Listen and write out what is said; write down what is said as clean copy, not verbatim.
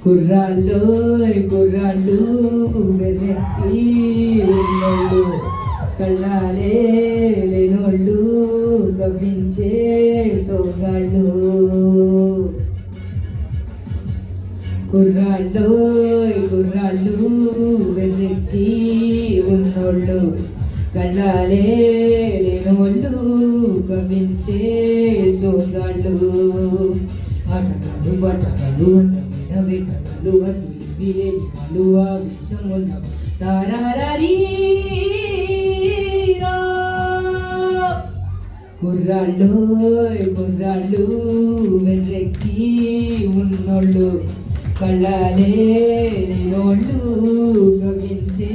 కుర్రాళ్ళు కుర్రాళ్ళు వెనక్కి ఉన్నోళ్ళు కళ్ళాలే లేనోళ్ళు కవ్వించే సోగాళ్ళు కుర్రాళ్ళు కుర్రాళ్ళు వెనక్కి ఉన్నోళ్ళు కళ్ళాలే లేనోళ్ళు కవ్వించే సోగాళ్ళు ఆటగాళ్ళు బట్టగాళ్ళు వేటగాళ్ళు అతులి విలేని వాళ్ళు ఆ విషమున్న తారారీ కుర్రాళ్ళు కుర్రాళ్ళు వెర్రెక్కి ఉన్నోళ్ళు కళ్ళాలే లేనోళ్ళు కవ్వించే